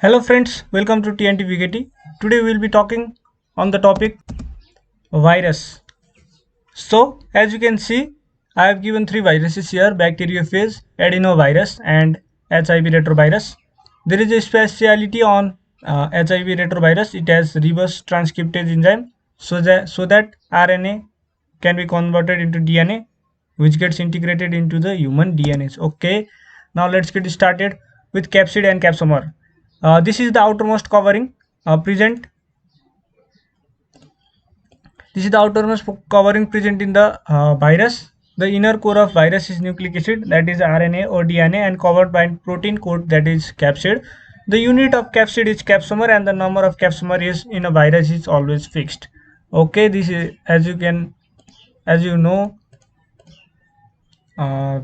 Hello friends, welcome to TNT VKT. Today we will be talking on the topic virus. So as you can see, I have given three viruses here: bacteriophage, adenovirus, and HIV retrovirus. There is a speciality on HIV retrovirus. It has reverse transcriptase enzyme, so that RNA can be converted into DNA, which gets integrated into the human DNA. Okay, now let's get started with capsid and capsomer. This is the outermost covering present. This is the outermost covering present in the virus. The inner core of virus is nucleic acid, that is RNA or DNA, and covered by protein coat, that is capsid. The unit of capsid is capsomer, and the number of capsomer is in a virus is always fixed. Okay, this is as you know,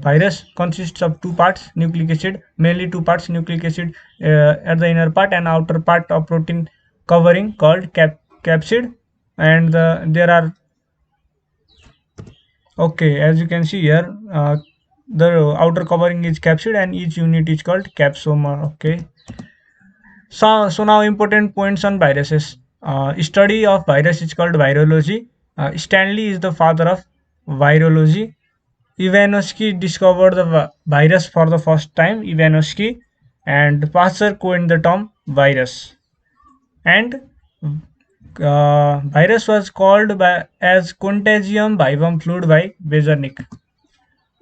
virus consists of two parts: nucleic acid, mainly two parts: nucleic acid at the inner part and outer part of protein covering called capsid. And there are, okay, as you can see here, the outer covering is capsid and each unit is called capsomer. Okay, so now important points on viruses. Study of virus is called virology. Stanley is the father of virology. Ivanovsky discovered the virus for the first time, Ivanovsky, and Pasteur coined the term virus. And virus was called as contagium vivum fluid by Bezernik.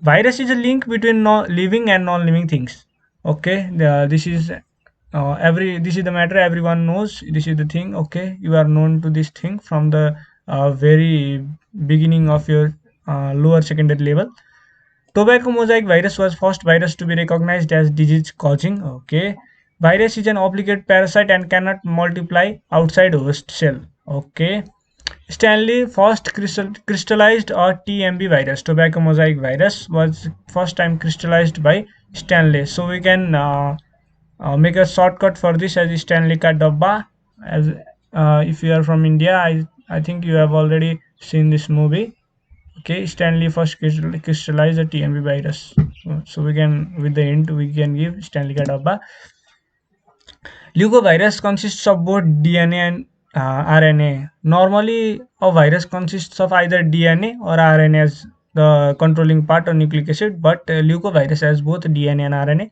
Virus is a link between living and non-living things. Okay, this is the matter everyone knows. This is the thing. Okay, you are known to this thing from the very beginning of your lower secondary level. Tobacco mosaic virus was first virus to be recognized as disease causing. Okay. Virus is an obligate parasite and cannot multiply outside host cell. Okay. Stanley first crystallized a TMB virus. Tobacco mosaic virus was first time crystallized by Stanley. So we can make a shortcut for this as Stanley ka dabba. As if you are from India, I think you have already seen this movie. Okay, Stanley first crystallized the TMB virus. So we can, with the hint, we can give Stanley ka dabba. Leucovirus consists of both DNA and RNA. Normally, a virus consists of either DNA or RNA as the controlling part or nucleic acid, but leucovirus has both DNA and RNA.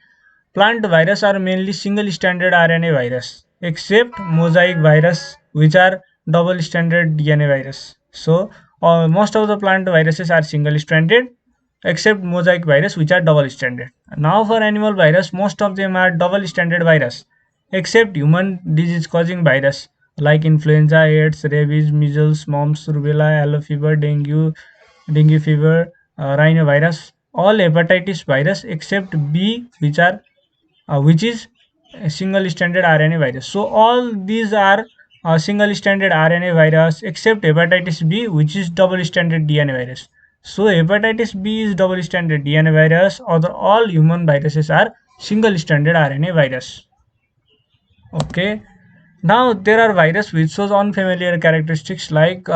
Plant virus are mainly single-stranded RNA virus, except mosaic virus, which are double-stranded DNA virus. So, most of the plant viruses are single-stranded, except mosaic virus, which are double-stranded. Now, for animal virus, most of them are double-stranded virus, except human disease-causing virus like influenza, AIDS, rabies, measles, mumps, rubella, yellow fever, dengue fever, rhinovirus, all hepatitis virus except B, which is a single stranded RNA virus. So all these are single stranded RNA virus except hepatitis B, which is double stranded DNA virus. So hepatitis B is double stranded DNA virus. Other all human viruses are single stranded RNA virus. Okay. Now there are viruses which shows unfamiliar characteristics like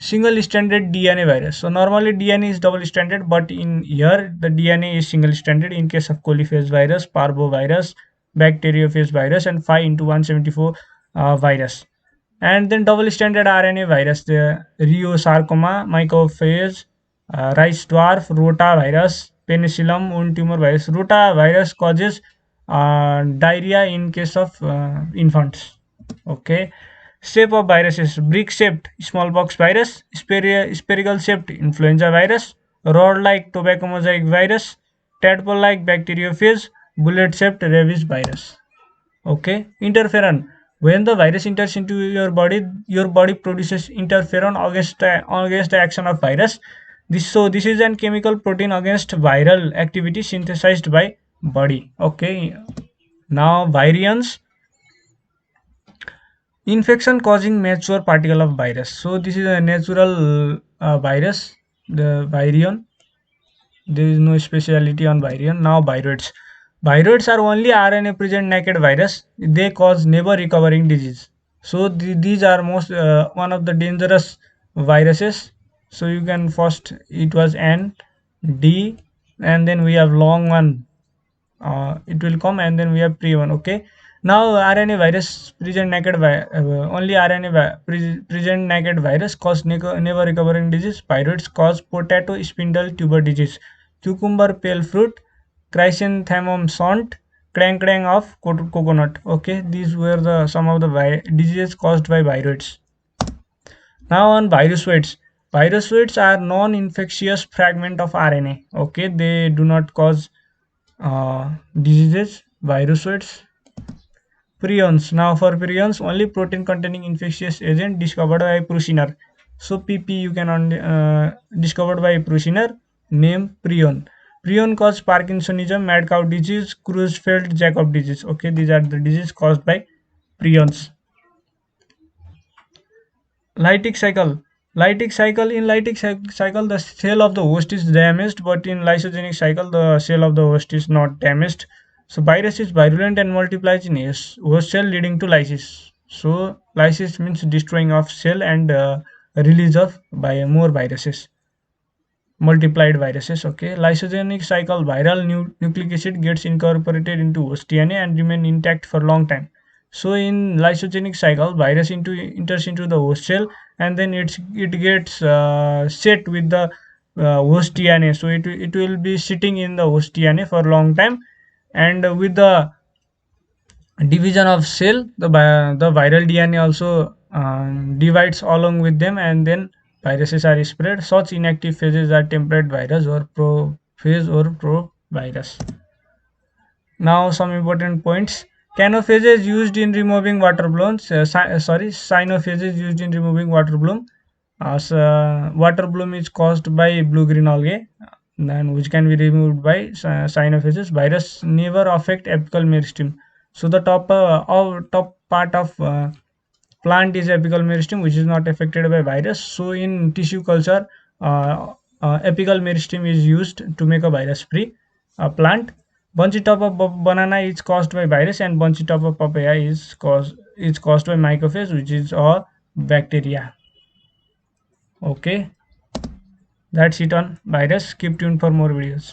single-stranded DNA virus. So normally DNA is double-stranded, but in here the DNA is single-stranded in case of coliphase virus, parvovirus, bacteriophage virus, and 5 into 174 virus. And then double-stranded RNA virus, the Rheosarcoma, mycophage, rice dwarf, rotavirus, penicillium, wound tumor virus. Rotavirus causes diarrhea in case of infants. Okay. Shape of viruses: brick shaped smallpox virus, spherical shaped influenza virus, rod like tobacco mosaic virus, tadpole like bacteriophage, bullet shaped rabies virus. Okay. Interferon: when the virus enters into your body produces interferon against the action of virus. This is an chemical protein against viral activity synthesized by body. Okay. Now virions: infection causing mature particle of virus. So this is a natural virus, the virion. There is no speciality on virion. Now viroids. Viroids are only RNA present naked virus. They cause never recovering disease. So these are most one of the dangerous viruses. So you can first, it was N, D, and then we have long one. It will come, and then we have pre one. Okay. Now, RNA virus present naked only RNA present naked virus cause never recovering disease. Viruses cause potato spindle tuber disease, cucumber pale fruit, chrysanthemum sont, clang clang of coconut. Okay, these were the some of the diseases caused by viruses. Now on virusoids. Virusoids are non-infectious fragment of RNA. Okay, they do not cause diseases. Virusoids. Prions. Now for prions, only protein containing infectious agent discovered by Prushiner. So PP you can discovered by Prushiner, name prion. Prion cause Parkinsonism, mad cow disease, Creutzfeldt-Jakob disease. Okay, these are the disease caused by prions. Lytic cycle. Lytic cycle. In lytic cycle, the cell of the host is damaged, but in lysogenic cycle, the cell of the host is not damaged. So virus is virulent and multiplies in host cell, leading to lysis. So lysis means destroying of cell and release of more viruses, multiplied viruses. Okay, lysogenic cycle, viral nucleic acid gets incorporated into host DNA and remain intact for long time. So in lysogenic cycle, virus enters into the host cell, and then it gets set with the host DNA. So it will be sitting in the host DNA for long time, and with the division of cell, the viral DNA also divides along with them, and then viruses are spread. Such inactive phases are temperate virus or prophase or provirus. Now some important points. Canophages used in removing water blooms. Cyanophages used in removing water bloom. Water bloom is caused by blue-green algae, then which can be removed by cyanophages. Virus never affect apical meristem. So the top part of plant is apical meristem, which is not affected by virus. So in tissue culture, apical meristem is used to make a virus-free plant. Bunchy top of banana is caused by virus, and bunchy top of papaya is caused by mycophage, which is a bacteria. Okay, that's it on virus. Keep tuned for more videos.